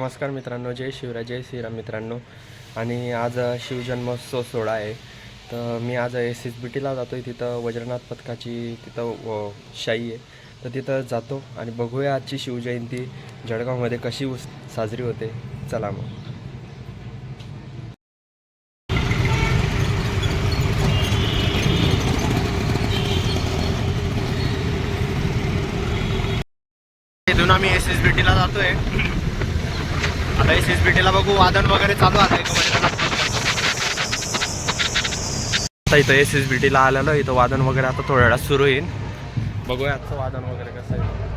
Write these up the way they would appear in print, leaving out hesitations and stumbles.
नमस्कार मित्रांनो, जय शिवराय, जय श्रीराम मित्रांनो. आणि आज शिवजन्मोत्सव सोहळा आहे. तर मी आज SSBTला जातो आहे. तिथं वज्रनाथ पथकाची तिथं शाही आहे. तर तिथं जातो आणि बघूया आजची शिवजयंती जळगावमध्ये कशी साजरी होते. चला मग. इथून आम्ही SSBTला जातोय. आता SSBTला बघू, वादन वगैरे चालू आहे. आता इथं SSBTला आलेलो. इथं वादन वगैरे आता थोड्या वेळात सुरू होईल. बघूया आजचं वादन वगैरे कसं आहे.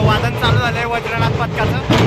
वादन चालू झालंय वज्रनाथ पथकाचं.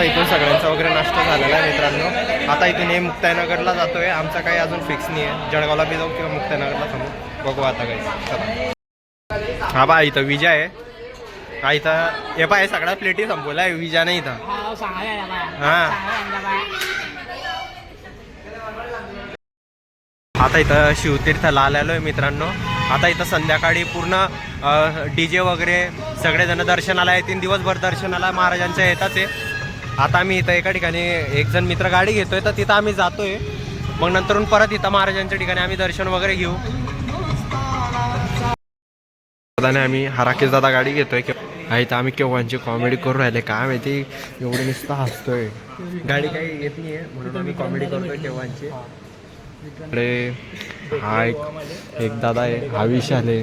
आता इथून सगळ्यांचा वगैरे नाश्ता झालेला आहे मित्रांनो. आता इथून हे मुक्ताईनगरला जातोय. आमचा काही अजून फिक्स नाही आहे, जळगावला बी जाऊ किंवा मुक्ताईनगरला थांबू, बघू आता काही. चला हा बा इथं विजा आहे. हा इथं हे पाय सगळ्या प्लेटी संपवला आहे, विजा नाही इथं. हां आता इथं शिवतीर्थला आलेलो आहे मित्रांनो. आता इथं संध्याकाळी पूर्ण DJ वगैरे सगळेजण दर्शनाला येतील, दिवसभर दर्शनाला महाराजांच्या येतात आहे. आता आम्ही इथं एका ठिकाणी एक जण मित्र गाडी घेतोय, तर तिथं आम्ही जातोय. मग नंतरून परत इथं महाराजांच्या ठिकाणी आम्ही दर्शन वगैरे घेऊ. आम्ही हा राकेश दादा गाडी घेतोय. इथं आम्ही केव्हांची कॉमेडी करू राहिले, काय माहिती एवढं नुसतं हसतोय. गाडी काही येत नाही आहे म्हणून आम्ही कॉमेडी करतोय केव्हांची. इकडे हा एक दादा आहे, हा विशाल आहे.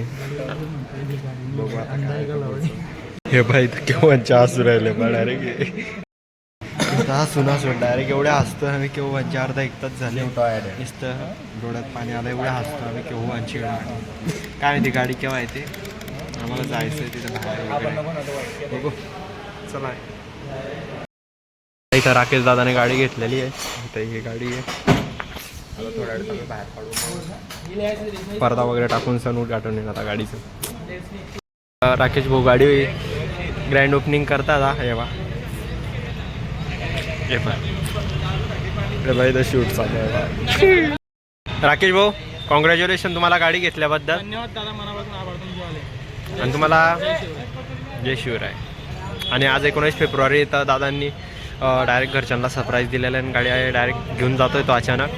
हे बाई केव्हांचे हसू राहिले बा डायरेक्ट. हसून डायरेक्ट एवढ्या हसतो आम्ही केव्हांची. अर्धा एक तास झाले नुसतं डोळ्यात पाणी आलं, एवढ्या हसतो आम्ही केव्हांची. काय माहिती गाडी केव्हा येते, आम्हाला जायचं आहे तिथं बाहेर वगैरे, बघू. चला इथं राकेश दादाने गाडी घेतलेली आहे. इथं ही गाडी आहे. थोड्या वेळ बाहेर काढून पडदा वगैरे टाकून सण उद्घाटन आहे आता गाडीचं. राकेश भाऊ गाडी ग्रँड ओपनिंग करतात. हे बा भाई तर शूट चालू आहे. राकेश भाऊ कॉंग्रॅच्युलेशन तुम्हाला गाडी घेतल्याबद्दल. धन्यवाद दादा, मनापासून आभार तुमचे. आणि तुम्हाला जय शिवराय. आणि आज 19 फेब्रुवारी तर दादांनी डायरेक्ट घरच्यांना सरप्राईज दिलेलं आहे. गाडी आहे डायरेक्ट घेऊन जातोय तो अचानक.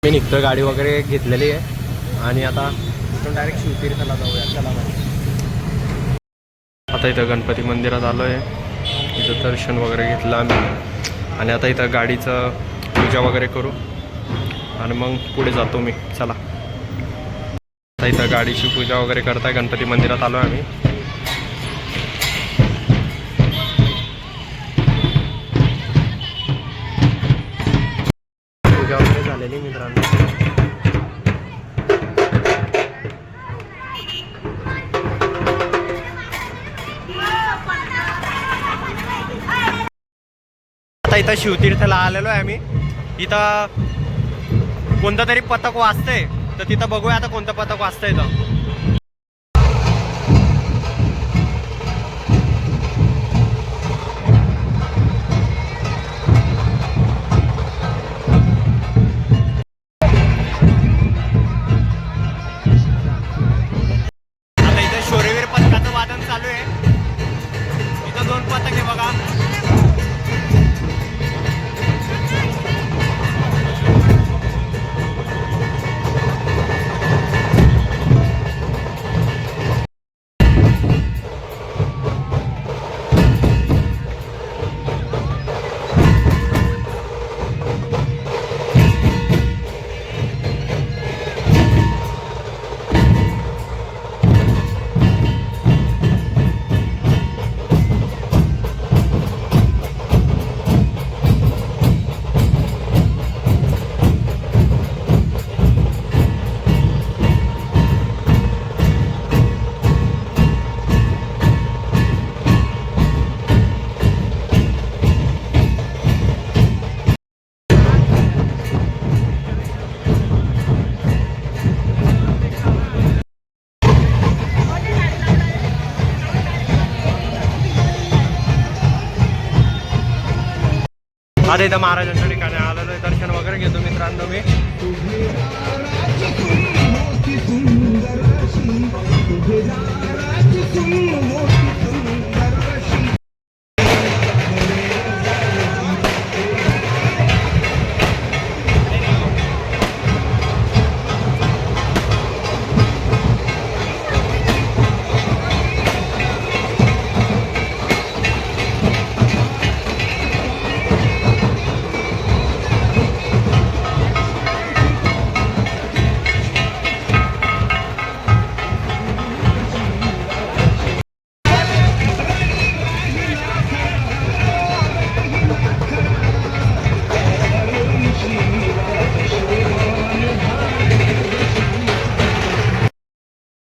मी निघतोय, गाडी वगैरे घेतलेली आहे आणि आता इथून डायरेक्ट शिवतीर्थला जाऊया. चला आता इथं गणपती मंदिरात आलो आहे. इथं दर्शन वगैरे घेतलं आम्ही आणि आता इथं गाडीचं पूजा वगैरे करू आणि मग पुढे जातो मी. चला आता इथं गाडीची पूजा वगैरे करताय. गणपती मंदिरात आलो आहे आम्ही. पूजा वगैरे झालेली मित्रांनो. आता इथं शिवतीर्थला आलेलो आहे आम्ही. इथं कोणतं तरी पथक वाजतंय, तर तिथं बघूया आता कोणतं पथक वाजतंय. तर आता इथं शौर्यवीर पथकाचं वादन चालू आहे. इथं 2 पथक आहे बघा. आता इथं महाराजांच्या ठिकाणी आलेलो आहे. दर्शन वगैरे घेतो मित्रांनो मी.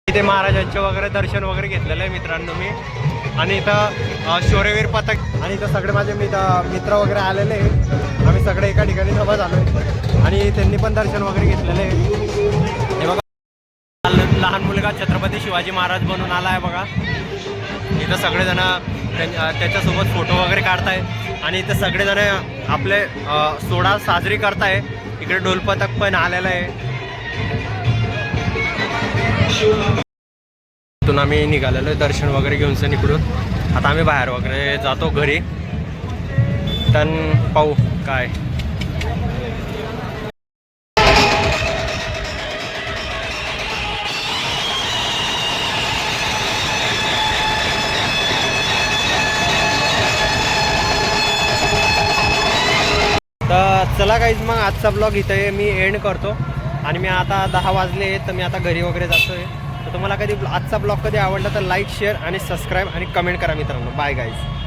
इथे महाराजांचे वगैरे दर्शन वगैरे घेतलेलं आहे मित्रांनो मी. आणि इथं शौर्यवीर पथक आणि इथं सगळे माझे मित्र वगैरे आलेले आहे. आम्ही सगळे एका ठिकाणी जमा झालो आहे आणि त्यांनी पण दर्शन वगैरे घेतलेले आहे. हे बघा लहान मुलगा छत्रपती शिवाजी महाराज बनून आला आहे बघा. इथं सगळेजण त्याच्यासोबत फोटो वगैरे काढताय आणि इथं सगळेजण आपले सोहळा साजरी करताय. इकडे ढोलपथक पण आलेलं आहे. इथून आम्ही निघालेलो आहे दर्शन वगैरे घेऊन सण इकडून. आता आम्ही बाहेर वगैरे जातो घरी. तर पाहू काय. तर चला काहीच मग आजचा ब्लॉग इथे मी एंड करतो. आणि मी आता 10 वाजले तर मी आता घरी वगैरे जातो आहे. तर तुम्हाला कधी आजचा ब्लॉग कधी आवडला तर लाईक शेअर आणि सबस्क्राईब आणि कमेंट करा मित्रांनो. Bye guys.